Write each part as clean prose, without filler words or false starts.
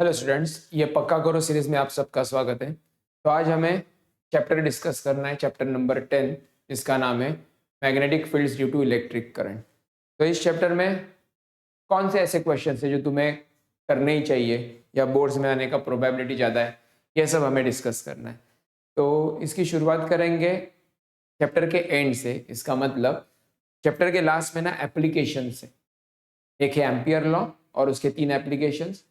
Hello students, ये पक्का करो सीरीज में आप सबका स्वागत है। तो आज हमें चैप्टर डिस्कस करना है, चैप्टर नंबर 10, जिसका नाम है magnetic fields due to electric current. तो इस चैप्टर में कौन से ऐसे क्वेश्चन है जो तुम्हें करने ही चाहिए या बोर्ड्स में आने का प्रोबेबिलिटी ज़्यादा है, यह सब हमें डिस्कस करना है। तो इसकी शुरुआत करेंगे चैप्टर के एंड से। इसका मतलब चैप्टर के लास्ट में ना एप्लीकेशन से, एक है एम्पियर लॉ और उसके 3 एप्लीकेशंस,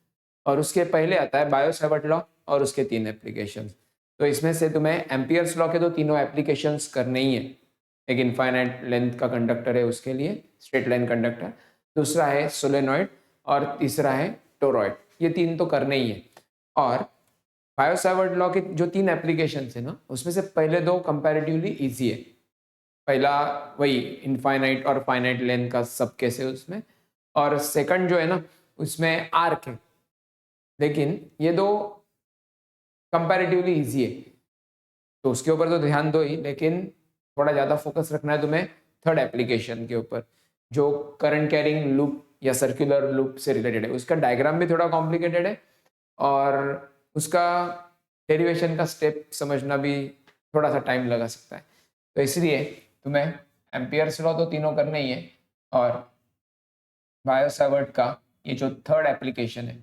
और उसके पहले आता है बायो-सैवर्ट लॉ और उसके 3 एप्लीकेशंस। तो इसमें से तुम्हें एम्पियर्स लॉ के तो तीनों एप्लीकेशंस करने ही है। एक इनफाइनाइट लेंथ का कंडक्टर है उसके लिए, स्ट्रेट लाइन कंडक्टर, दूसरा है सोलेनॉइड और तीसरा है टोरॉइड। ये 3 तो करने ही है। और बायो-सैवर्ट लॉ के जो 3 एप्लीकेशंस है ना, उसमें से पहले 2 कंपैरेटिवली ईजी है। पहला वही इनफाइनाइट और फाइनाइट लेंथ का सब केस है उसमें, और सेकंड जो है ना उसमें आर्क है। लेकिन ये 2 कंपैरेटिवली इजी है, तो उसके ऊपर तो ध्यान दो ही, लेकिन थोड़ा ज़्यादा फोकस रखना है तुम्हें थर्ड एप्लीकेशन के ऊपर, जो करंट कैरिंग लूप या सर्कुलर लूप से रिलेटेड है। उसका डायग्राम भी थोड़ा कॉम्प्लिकेटेड है और उसका डेरिवेशन का स्टेप समझना भी थोड़ा सा टाइम लगा सकता है। तो इसलिए तुम्हें एम्पियर्स लॉ तो तीनों करना ही है, और बायो-सैवर्ट का ये जो थर्ड एप्लीकेशन है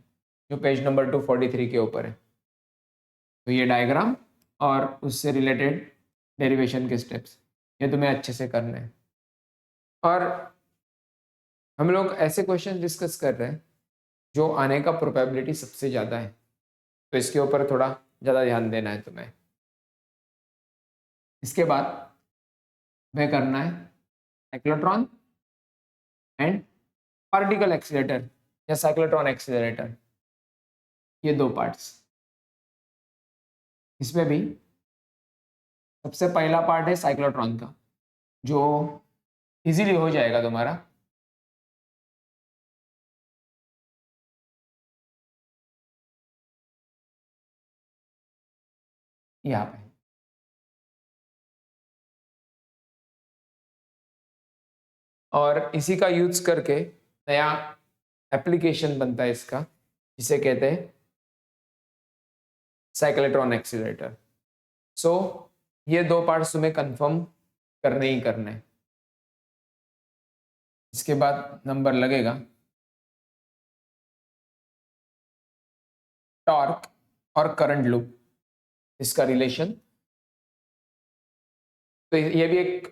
जो पेज नंबर 243 के ऊपर है, तो ये डायग्राम और उससे रिलेटेड डेरिवेशन के स्टेप्स ये तुम्हें अच्छे से करने हैं। और हम लोग ऐसे क्वेश्चन डिस्कस कर रहे हैं जो आने का प्रोबेबिलिटी सबसे ज़्यादा है, तो इसके ऊपर थोड़ा ज़्यादा ध्यान देना है तुम्हें। इसके बाद वह करना है साइक्लोट्रॉन एंड पार्टिकल एक्सीलरेटर या साइक्लोट्रॉन एक्सीलरेटर, ये 2 पार्ट्स। इसमें भी सबसे पहला पार्ट है साइक्लोट्रॉन का, जो इजीली हो जाएगा तुम्हारा। यहाँ पे और इसी का यूज करके नया एप्लीकेशन बनता है इसका, जिसे कहते हैं साइक्लोट्रॉन एक्सीलरेटर। सो ये 2 पार्ट्स तुम्हें कंफर्म करने ही करने हैं। इसके बाद नंबर लगेगा टॉर्क और करंट लूप, इसका रिलेशन। तो ये भी एक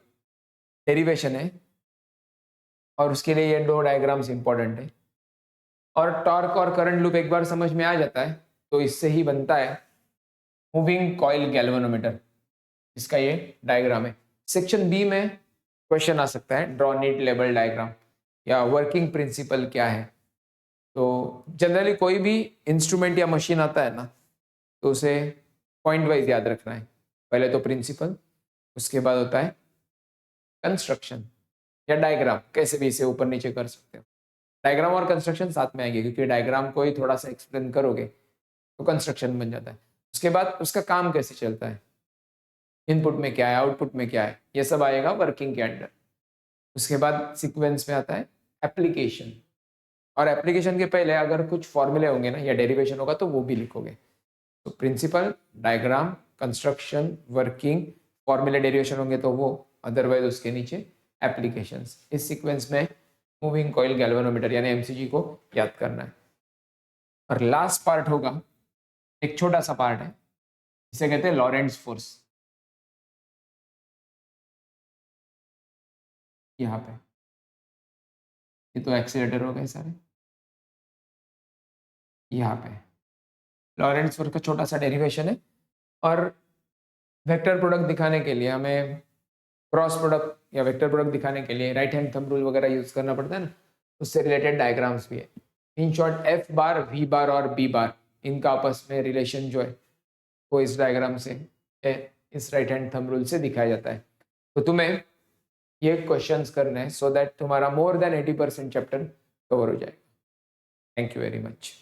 डेरिवेशन है और उसके लिए ये 2 डायग्राम्स इंपॉर्टेंट है। और टॉर्क और करंट लूप एक बार समझ में आ जाता है तो इससे ही बनता है मूविंग कॉइल गैल्वेनोमीटर। इसका ये डायग्राम है। सेक्शन बी में क्वेश्चन आ सकता है, ड्रॉ नीट लेबल डायग्राम या वर्किंग प्रिंसिपल क्या है। तो जनरली कोई भी इंस्ट्रूमेंट या मशीन आता है ना, तो उसे पॉइंट वाइज याद रखना है। पहले तो प्रिंसिपल, उसके बाद होता है कंस्ट्रक्शन या डायग्राम, कैसे भी इसे ऊपर नीचे कर सकते हो। डायग्राम और कंस्ट्रक्शन साथ में आएंगे, क्योंकि डायग्राम को ही थोड़ा सा एक्सप्लेन करोगे तो कंस्ट्रक्शन बन जाता है। उसके बाद उसका काम कैसे चलता है, इनपुट में क्या है, आउटपुट में क्या है, ये सब आएगा वर्किंग के अंडर। उसके बाद सीक्वेंस में आता है एप्लीकेशन, और एप्लीकेशन के पहले अगर कुछ फॉर्मूले होंगे ना या डेरिवेशन होगा तो वो भी लिखोगे। तो प्रिंसिपल, डायग्राम, कंस्ट्रक्शन, वर्किंग, फॉर्मूले, डेरिवेशन होंगे तो वो, अदरवाइज उसके नीचे एप्लीकेशंस। इस सीक्वेंस में मूविंग कॉइल गैल्वेनोमीटर यानी एमसीजी को याद करना है। और लास्ट पार्ट होगा, एक छोटा सा पार्ट है, इसे कहते हैं लॉरेंट्ज फोर्स। यहाँ पे ये तो एक्सीलरेटर हो गए सारे। यहाँ पे लॉरेंट्ज फोर्स का छोटा सा डेरिवेशन है, और वेक्टर प्रोडक्ट दिखाने के लिए हमें क्रॉस प्रोडक्ट या वेक्टर प्रोडक्ट दिखाने के लिए राइट हैंड थंब रूल वगैरह यूज करना पड़ता है ना, उससे रिलेटेड डायग्राम्स भी है। In short F bar, V bar और बी बार, इनका आपस में रिलेशन जो है वो इस डायग्राम से, इस राइट हैंड थंब रूल से दिखाया जाता है। तो तुम्हें ये क्वेश्चंस करने हैं सो दैट तुम्हारा मोर देन 80% चैप्टर कवर हो जाए। Thank you very much.